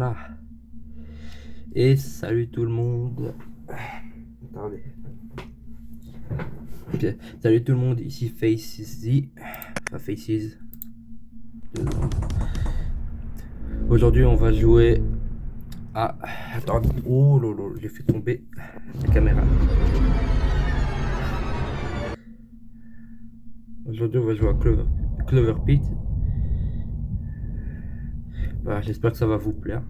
Voilà. Et salut tout le monde. Attendez. Ok. Salut tout le monde, ici Faces. Enfin Faces. Aujourd'hui on va jouer à... Attendez. Oh lolo, j'ai fait tomber la caméra. Aujourd'hui on va jouer à Clover Pit. Voilà, j'espère que ça va vous plaire.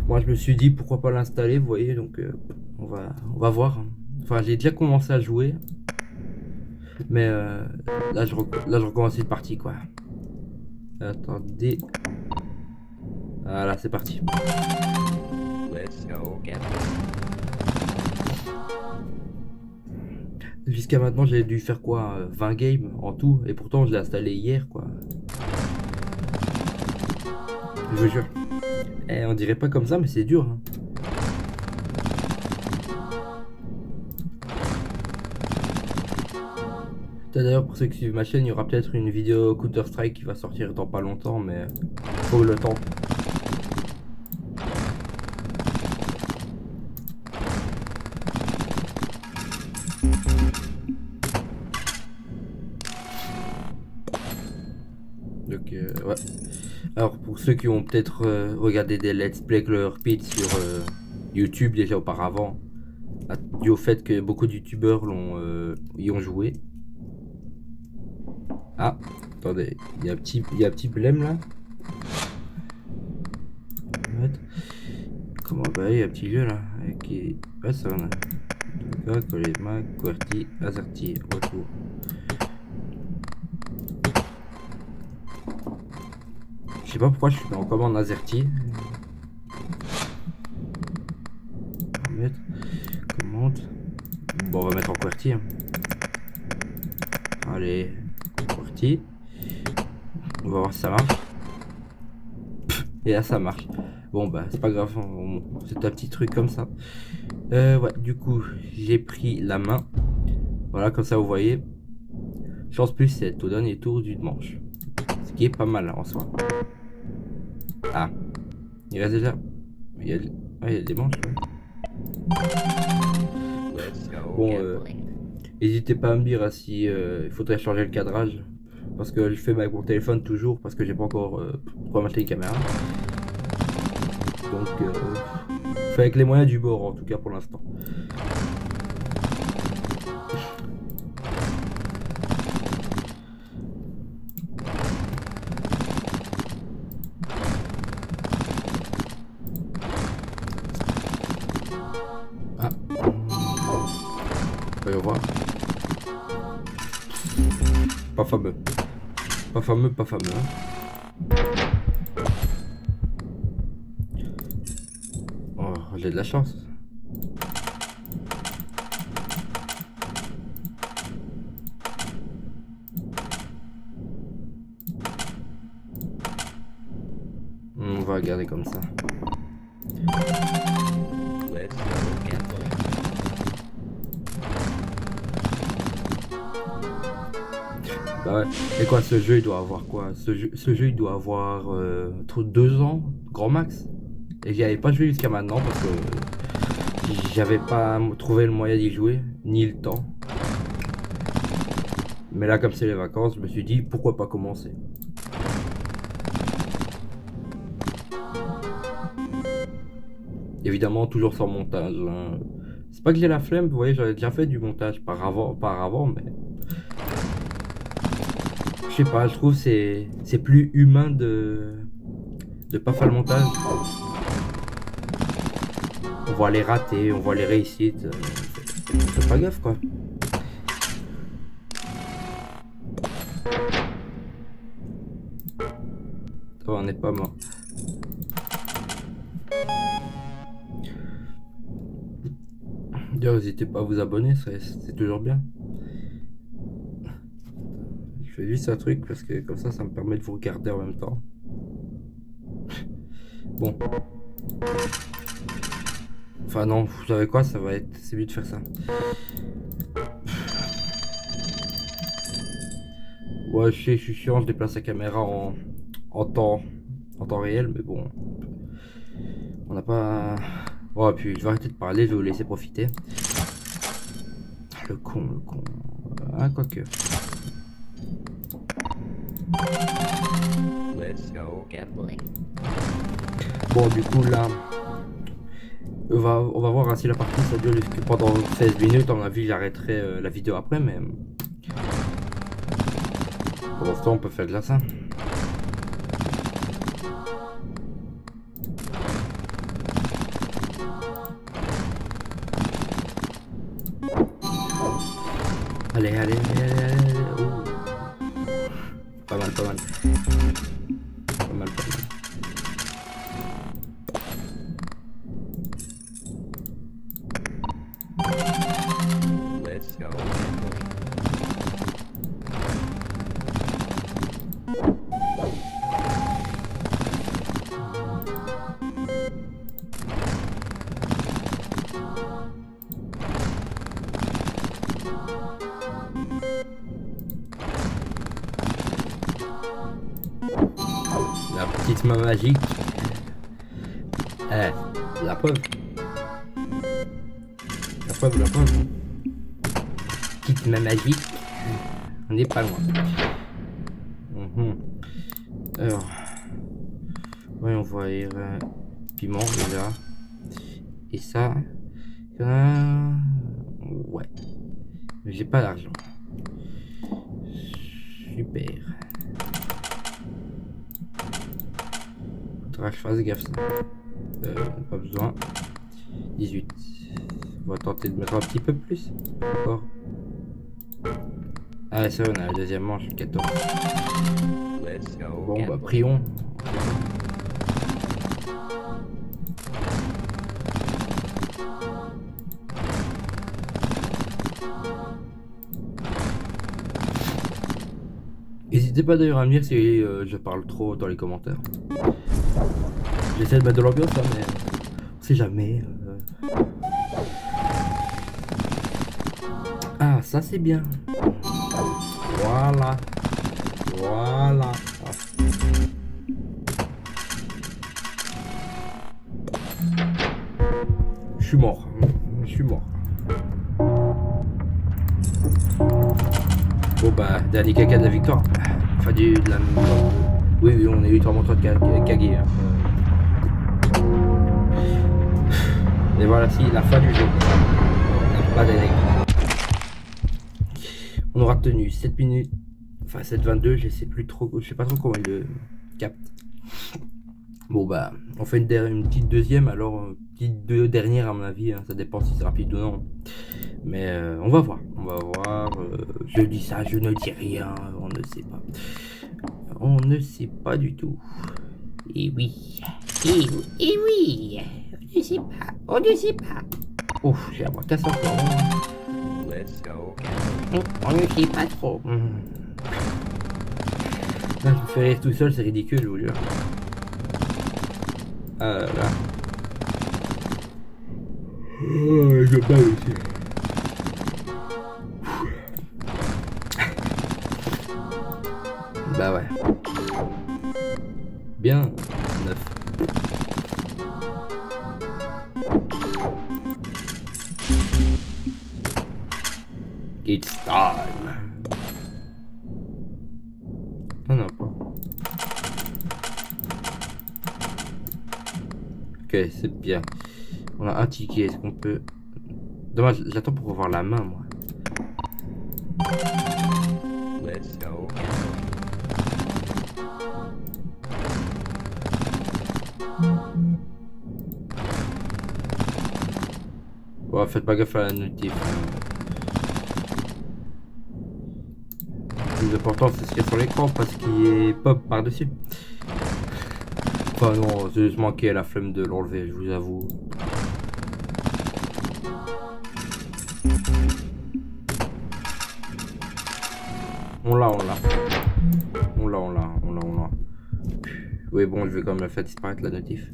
Moi je me suis dit pourquoi pas l'installer, vous voyez, donc on va voir. Enfin j'ai déjà commencé à jouer. Mais là je recommence une partie quoi. Attendez. Voilà, c'est parti. Let's go get Jusqu'à maintenant, j'ai dû faire quoi 20 games en tout. Et pourtant, je l'ai installé hier quoi. Je vous jure. Eh, on dirait pas comme ça, mais c'est dur. Hein. D'ailleurs, pour ceux qui suivent ma chaîne, il y aura peut-être une vidéo Counter-Strike qui va sortir dans pas longtemps, mais faut le temps. Donc, ouais. Alors, pour ceux qui ont peut-être regardé des Let's Play Clover Pit sur YouTube déjà auparavant, dû au fait que beaucoup de youtubeurs y ont joué. Ah, attendez, il y a un petit blême là. Comment bah il y a un petit jeu là qui passe ça là. Colema, Quarti, Azerty, retour. Je sais pas pourquoi je suis en commande Azerty. On va mettre commande. Bon, on va mettre en Quarti. Hein. Allez, Quarti. On va voir si ça marche. Et là ça marche. Bon bah c'est pas grave, c'est un petit truc comme ça. Ouais, du coup j'ai pris la main. Voilà, comme ça vous voyez. Chance plus 7 au dernier tour du manche. Ce qui est pas mal en soi. Ah, il reste déjà. Il y a, il y a des manches. Ouais. Let's go Bon, gambling. n'hésitez pas à me dire si il faudrait changer le cadrage. Parce que je fais avec mon téléphone toujours parce que j'ai pas encore quoi m'acheter une caméra. Donc, je fais avec les moyens du bord en tout cas pour l'instant. Ah, voyons voir. Pas fameux. Pas fameux, pas fameux. Hein. Oh, j'ai de la chance. On va regarder comme ça. Let's go gambling. Bah ouais. Et quoi, ce jeu il doit avoir quoi? Ce jeu il doit avoir 2 ans, grand max. Et j'y avais pas joué jusqu'à maintenant parce que j'avais pas trouvé le moyen d'y jouer, ni le temps. Mais là, comme c'est les vacances, je me suis dit pourquoi pas commencer. Évidemment, toujours sans montage. Hein. C'est pas que j'ai la flemme, vous voyez, j'avais déjà fait du montage par avant, mais je sais pas, je trouve c'est plus humain de pas faire le montage. On voit les ratés, on voit les réussites. C'est pas gaffe quoi. Ça va, on n'est pas mort. D'ailleurs, n'hésitez pas à vous abonner, c'est toujours bien. Je fais juste un truc parce que comme ça me permet de vous regarder en même temps. Bon. Enfin non, vous savez quoi, c'est mieux de faire ça. Ouais, je sais, je suis chiant, je déplace la caméra en temps en temps réel, mais bon, on n'a pas... Bon, puis je vais arrêter de parler, je vais vous laisser profiter. Le con. Ah, quoique. Let's go gambling. Bon, du coup, là, on va voir si la partie ça dure pendant 16 minutes. À mon avis, j'arrêterai la vidéo après, mais pour l'instant, on peut faire de là ça. Allez. Oh. Pas mal. Pas mal. Let's go gambling. La petite main magique. La preuve. La preuve. Petite main magique. On n'est pas loin. Alors. Voyons voir. Piment déjà. Et ça. Ouais. Mais j'ai pas d'argent. Super. Faudra que je fasse gaffe ça. Pas besoin. 18. On va tenter de mettre un petit peu plus. Encore. Ah ça on a la deuxième manche, 14. Let's go Bon bah gambling. prions. N'hésitez pas d'ailleurs à me dire si je parle trop dans les commentaires. J'essaie de mettre de l'ambiance hein, mais on sait jamais. Ah ça c'est bien. Voilà. Ah. Je suis mort. Bon bah, dernier caca de la victoire. Enfin de la... Oui, on est literallement en train de caguer. Hein. Et voilà, si, la fin du jeu. Pas d'année. On aura tenu 7 minutes. Enfin 7,22, je sais pas trop comment il le capte. Bon bah, on fait une petite deuxième, alors petite deux dernières à mon avis, hein, ça dépend si c'est rapide ou non. Mais on va voir. Je dis ça, je ne dis rien, on ne sait pas. On ne sait pas du tout. Et oui. Et oui. On ne sait pas. Ouf, j'ai la voix cassée encore. Let's go gambling. On ne sait pas trop. Là, je me fais rire tout seul, c'est ridicule, je vous jure. Ah là là. Oh, je bats aussi. Bah ouais. Bien, 9. It's time. Non, pas. Ok, c'est bien. On a un ticket, est-ce qu'on peut... Dommage, j'attends pour voir la main, moi. Let's go gambling. Bon, faites pas gaffe à la notif. Le plus important, c'est ce qu'il y a sur l'écran, parce qu'il est pop par-dessus. Enfin non, j'ai juste manqué à la flemme de l'enlever, je vous avoue. On l'a. Oui, bon, je vais quand même la faire disparaître la notif.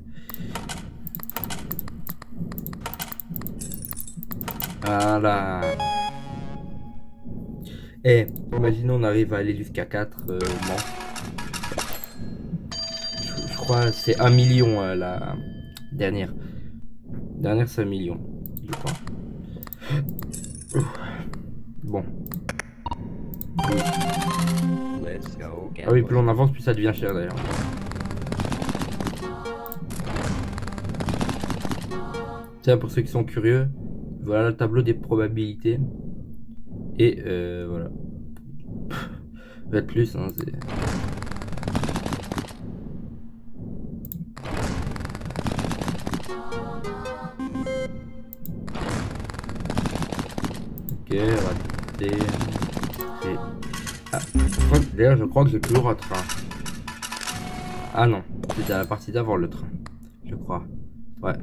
Voilà. Eh, imaginons on arrive à aller jusqu'à 4 manches. Je crois c'est 1 million la dernière. Dernière c'est 1 million, je crois. Bon. Let's go. Ah oui, plus on avance, plus ça devient cher d'ailleurs. Tiens, pour ceux qui sont curieux, voilà le tableau des probabilités. Et voilà. Va être plus, hein, c'est... Ok, raté. Et... Ah, d'ailleurs, je crois que j'ai toujours un train. Ah non, c'était à la partie d'avant le train. Je crois. Ouais.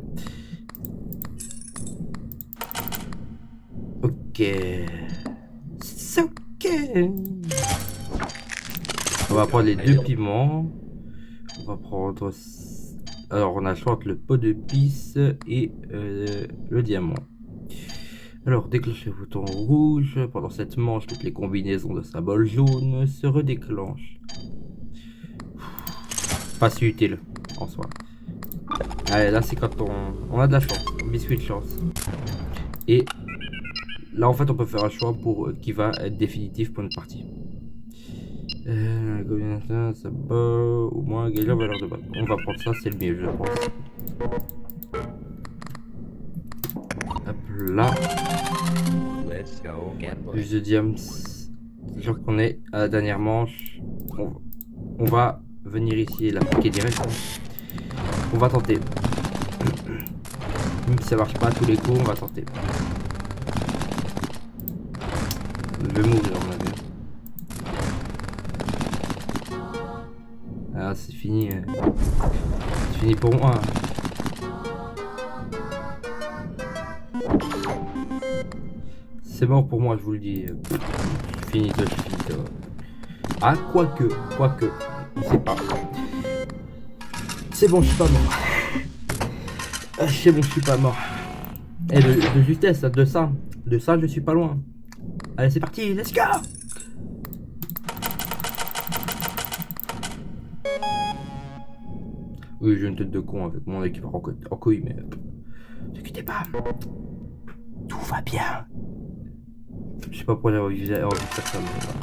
Ok. C'est ok. On va prendre les 2 piments. On va prendre... Alors, on a le choix entre le pot de pisse et le diamant. Alors, déclenchez le bouton rouge. Pendant cette manche, toutes les combinaisons de symboles jaunes se redéclenchent. Pas si utile, en soi. Allez, là, c'est quand on a de la chance. Biscuit de chance. Et là, en fait, on peut faire un choix pour qui va être définitif pour une partie. Ça va au moins gagner en valeur de base. On va prendre ça, c'est le mieux, je pense. Hop là. Let's go. Plus de diams. Genre qu'on est à la dernière manche. On va venir ici et l'appliquer direct. On va tenter. Même si ça marche pas à tous les coups, on va tenter. Je vais mourir, on a vu. Ah, c'est fini. C'est fini pour moi. C'est mort pour moi, je vous le dis. Je finis de. Ah, quoique. On sait pas. C'est bon, je suis pas mort. C'est bon, je suis pas mort. Et de justesse, de ça, je suis pas loin. Allez, c'est parti, let's go! Oui, j'ai une tête de con avec mon équipe en couille, mais ne t'inquiétez pas. Tout va bien. Je sais pas pourquoi j'ai envie de faire ça, mais voilà.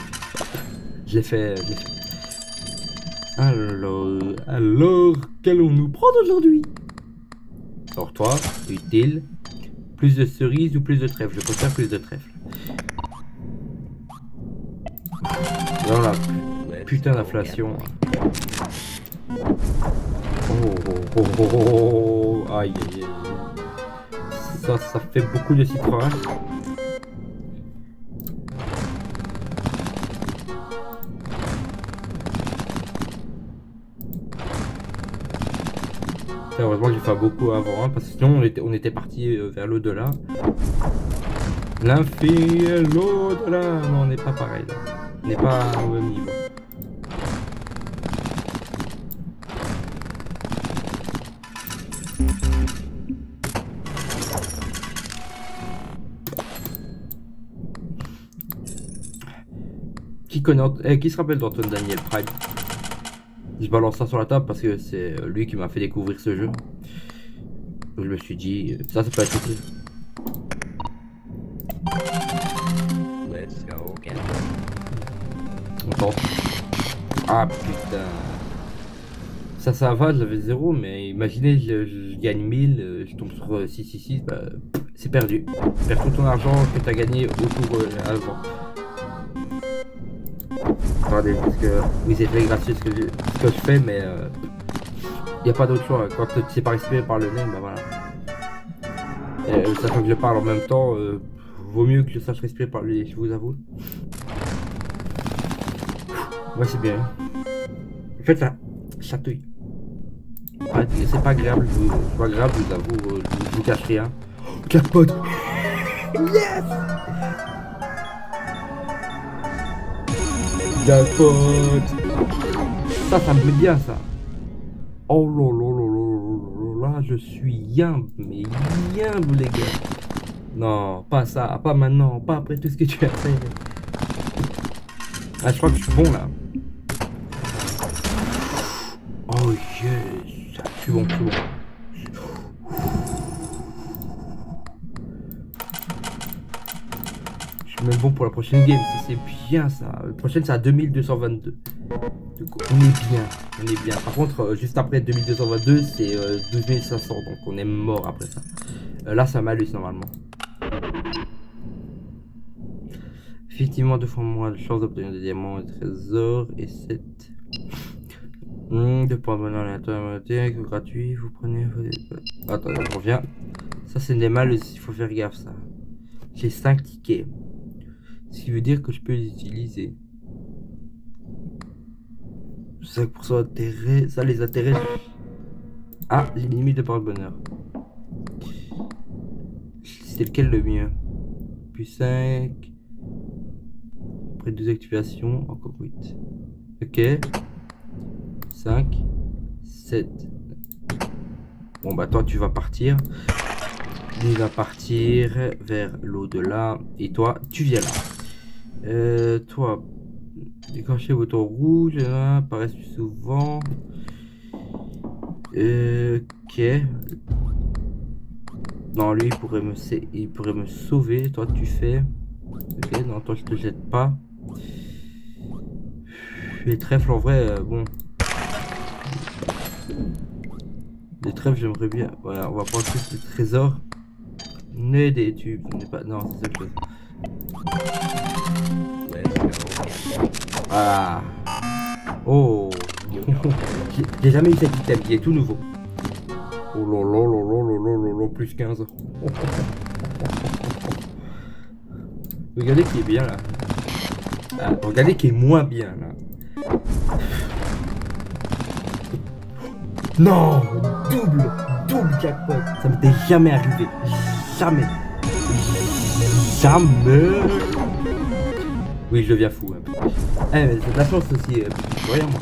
Je l'ai fait. Alors, qu'allons-nous prendre aujourd'hui? Alors toi, utile. Plus de cerises ou plus de trèfle? Je préfère plus de trèfle. Voilà, putain d'inflation. Oh. Aïe. Ça fait beaucoup de citron. Heureusement que j'ai fait beaucoup avant, hein, parce que sinon on était parti vers l'au-delà. L'infini et l'au-delà. Non, on n'est pas pareil là. On n'est pas au même niveau. Qui se rappelle d'Antoine Daniel Prime? Je balance ça sur la table parce que c'est lui qui m'a fait découvrir ce jeu. Je me suis dit, ça peut être utile. Let's go. On tente. Ah putain. Ça va, j'avais 0, mais imaginez, je gagne 1000, je tombe sur 666, bah, c'est perdu. Tu perds tout ton argent que tu as gagné autour avant. Attendez, parce que oui, c'est très gratuit ce que je fais, mais il n'y a pas d'autre choix. Quand tu sais pas respirer par le nez, bah voilà. Et, sachant que je parle en même temps, vaut mieux que je sache respirer par le nez, je vous avoue. Ouais, c'est bien. En fait, ça chatouille. C'est pas agréable, c'est pas agréable, je vous avoue, je vous cache rien. Capote. Yes! Jackpot. Ça me plaît bien ça. Oh là, je suis humble, mais humble les gars. Non, pas ça, pas maintenant, pas après tout ce que tu as fait. Ah, je crois que je suis bon là. Oh yes. Je suis bon, je suis bon. Je suis même bon pour la prochaine game. Ça, c'est bien ça. La prochaine, c'est à 2222. Donc, on est bien. On est bien. Par contre, juste après 2222, c'est 12500. Donc, on est mort après ça. Là, ça malus normalement. Effectivement, 2 fois moins de chances d'obtenir des diamants et trésors. Et 7. 2 points de bonheur aléatoire gratuit. Vous prenez. Attends, je reviens. Ça, c'est des malus. Il faut faire gaffe, ça. J'ai 5 tickets. Ce qui veut dire que je peux les utiliser. 5% d'intérêt. Ça, les intérêts. Ah, j'ai une limite de points de bonheur. C'est lequel le mieux? Plus 5. Après 2 activations, encore 8. Ok. 5. 7. Bon bah toi tu vas partir. Lui va partir vers l'au-delà. Et toi, tu viens là. Toi, déclencher le bouton rouge, là, apparaît plus souvent. Ok. Non, lui il pourrait me sauver. Toi tu fais. Ok, non, toi je te jette pas. Les trèfles en vrai, bon. Les trèfles j'aimerais bien. Voilà, on va prendre plus les trésors. Né des tubes, ce n'est pas. Non, c'est ça que je fais. Let's go. Ah. Oh. J'ai jamais eu cet item, il est tout nouveau. Oh là là là là là là là, plus 15. Regardez qui est bien là. Ah, regardez qui est moins bien là. Non, double jackpot. Ça m'était jamais arrivé. Jamais. Jamais. Oui, je deviens fou. Hein. Eh, mais c'est de la chance aussi. Rien moi.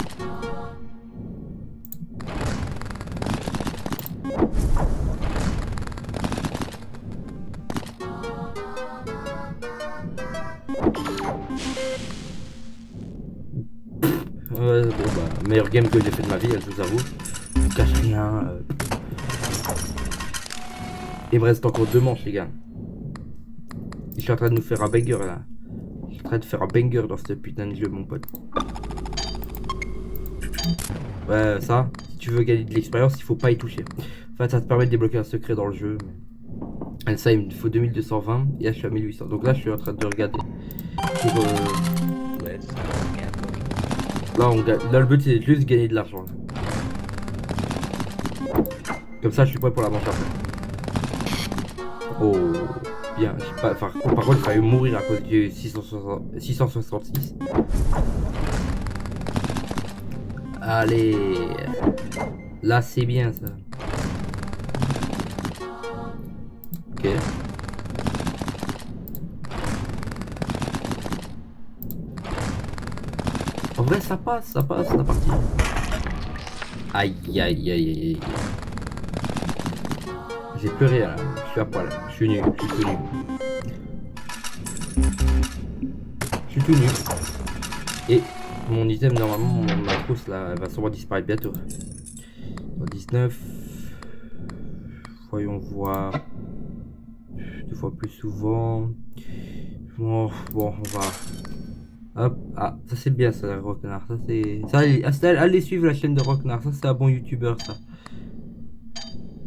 Bon bah, meilleure game que j'ai fait de ma vie, je vous avoue. Je vous cache rien. Il me reste encore 2 manches, les gars. Je suis en train de nous faire un banger là. Je suis en train de faire un banger dans ce putain de jeu, mon pote. Ouais, ça, si tu veux gagner de l'expérience, il faut pas y toucher. Enfin, ça te permet de débloquer un secret dans le jeu. Mais... ça, il me faut 2220. Et là, je suis à 1800. Donc là, je suis en train de regarder. Pour, là, là, le but, c'est juste gagner de l'argent. Comme ça, je suis prêt pour la manche après. Oh, bien. Pas, par contre, il fallait mourir à cause du 666. Allez. Là, c'est bien, ça. Ok. En vrai, ça passe, la partie. Aïe, aïe, aïe, aïe, aïe. J'ai plus rien, là. Je suis à poil. Je suis nu, je suis tout nu. Je suis tout nu. Et mon item, normalement, ma trousse, là, elle va sûrement disparaître bientôt. 19. Voyons voir. 2 fois plus souvent. Bon, on va... Hop, ah, ça c'est bien ça, Rocknar. Ça c'est. Ça, allez suivre la chaîne de Rocknar. Ça c'est un bon youtubeur ça.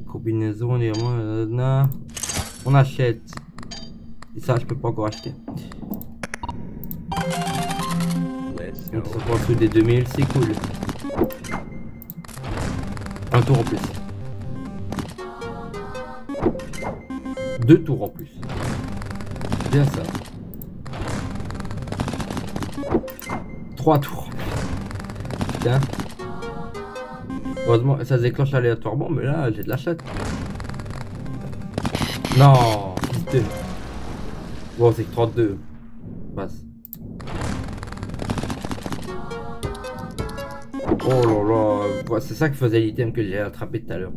Combinaison, on achète. Et ça, je peux pas encore acheter. Donc ça prend en dessous des 2000, c'est cool. Un tour en plus. 2 tours en plus. Bien ça. 3 tours. Putain. Heureusement, ça se déclenche aléatoirement, mais là, j'ai de la chatte. Non, putain. Bon, c'est que 32. Passe. Oh là là. C'est ça que faisait l'item que j'ai attrapé tout à l'heure.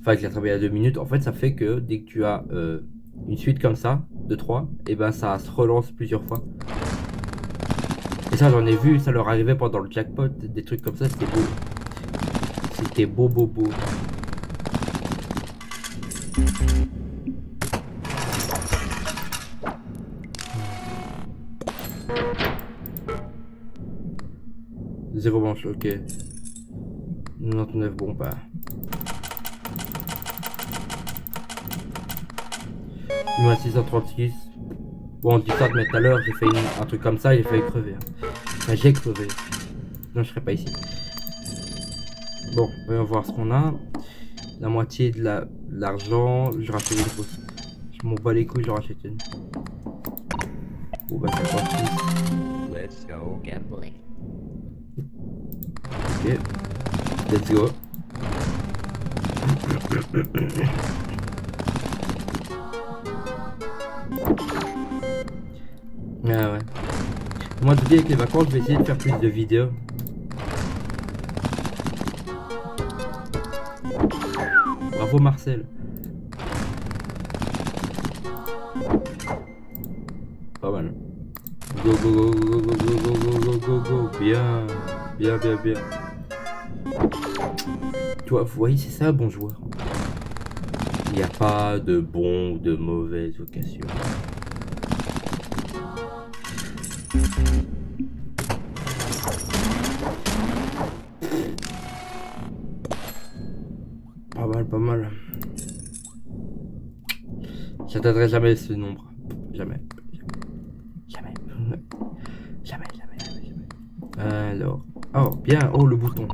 Enfin, que j'ai attrapé il y a 2 minutes. En fait, ça fait que dès que tu as une suite comme ça, de 3, et ben ça se relance plusieurs fois. Et ça, j'en ai vu, ça leur arrivait pendant le jackpot, des trucs comme ça, c'était beau. T'es beau, beau, beau. Zéro manche, ok. 99, bon bah. Il m'a 636. Bon, on dit ça, mais tout à l'heure, j'ai fait un truc comme ça, j'ai failli crever. Hein. Enfin, j'ai crevé. Sinon, je serais pas ici. Bon, voyons voir ce qu'on a. La moitié de l'argent, je rachète une fausse. Je m'en bats les couilles, je rachète une. Bon, bah, c'est parti. Let's go. Gambling. Ok. Let's go. Ah ouais. Moi, je vous dis, avec les vacances, je vais essayer de faire plus de vidéos. Bravo Marcel. Pas mal. Go go go go go go go go go go go. Bien. Bien bien bien. Tu vois, vous voyez, c'est ça un bon joueur. Il n'y a pas de bon ou de mauvaise occasion. Pas mal, pas mal. J'atteindrai jamais ce nombre. Jamais. Jamais. Jamais, jamais, jamais, jamais. Alors. Oh, bien. Oh, le bouton.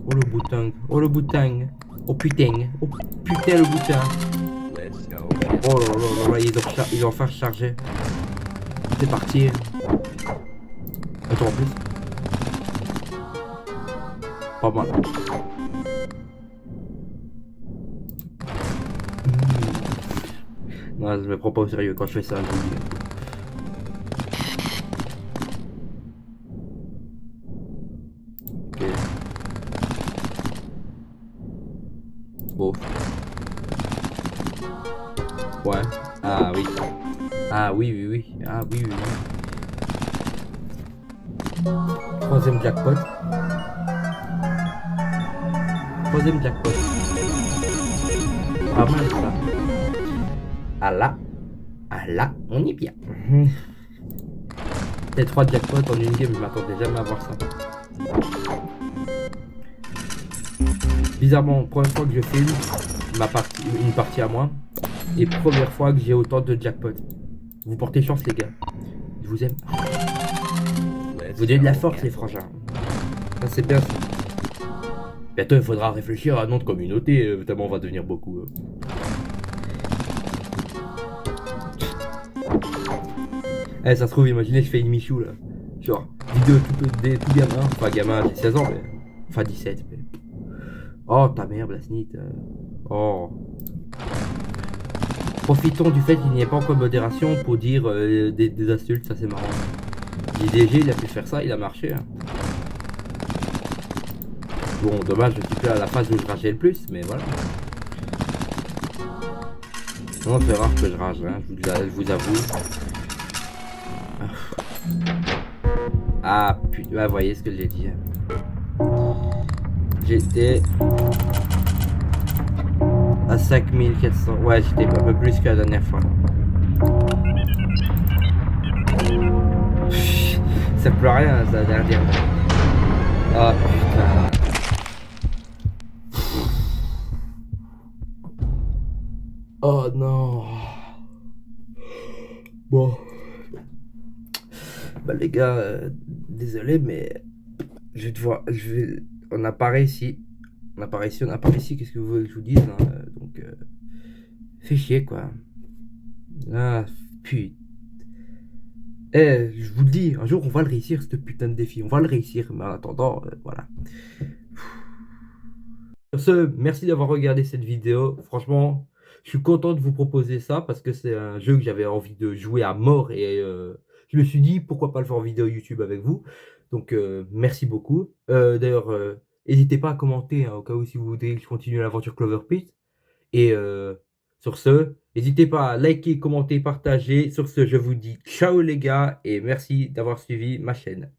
Oh, le bouton. Oh, le bouton. Oh, putain. Oh, putain, le bouton. Let's go. Oh là là là là, ils ont fait charger. C'est parti. Attends, en plus. Pas mal. Non, je me prends pas au sérieux quand je fais ça. Je vous le dis. Ok. Bon. Ouais. Ah oui. Ah oui, oui, oui. Ah oui, oui, oui. Troisième jackpot. Troisième jackpot. Pas mal ça. Ah là, on est bien. Les 3 jackpots en une game, je m'attendais jamais à voir ça. Bizarrement, première fois que je filme une partie à moi, et première fois que j'ai autant de jackpots. Vous portez chance les gars. Je vous aime. Vous donnez de la force les frangins. Ça c'est bien ça. Bientôt il faudra réfléchir à un nom de communauté, tellement on va devenir beaucoup. Eh, ça se trouve, imaginez, je fais une Michou là. Genre, vidéo tout gamin. Enfin, gamin, j'ai 16 ans, mais. Enfin, 17. Mais... Oh, ta mère, Blasnit. Oh. Profitons du fait qu'il n'y ait pas encore de modération pour dire des insultes, ça c'est marrant. JDG, il a pu faire ça, il a marché. Hein. Bon, dommage, je suis plus à la phase où je rageais le plus, mais voilà. Non, c'est rare que je rage, hein, je vous avoue. Ah putain, ah, vous voyez ce que j'ai dit. J'étais à 5400. Ouais, j'étais un peu plus que la dernière fois. Ça pleut rien, ça, la dernière. Ah putain. Oh non. Bon. Bah les gars, désolé, mais je vais devoir. On n'a pas réussi. On n'a pas réussi, qu'est-ce que vous voulez que je vous dise hein, donc, fait chier quoi. Ah, putain. Eh, je vous le dis, un jour on va le réussir, ce putain de défi. On va le réussir, mais en attendant, voilà. Sur ce, merci d'avoir regardé cette vidéo. Franchement, je suis content de vous proposer ça parce que c'est un jeu que j'avais envie de jouer à mort et je me suis dit pourquoi pas le faire en vidéo YouTube avec vous. Donc merci beaucoup. D'ailleurs, n'hésitez pas à commenter hein, au cas où si vous voulez que je continue l'aventure Clover Pit. Et sur ce, n'hésitez pas à liker, commenter, partager. Sur ce, je vous dis ciao les gars et merci d'avoir suivi ma chaîne.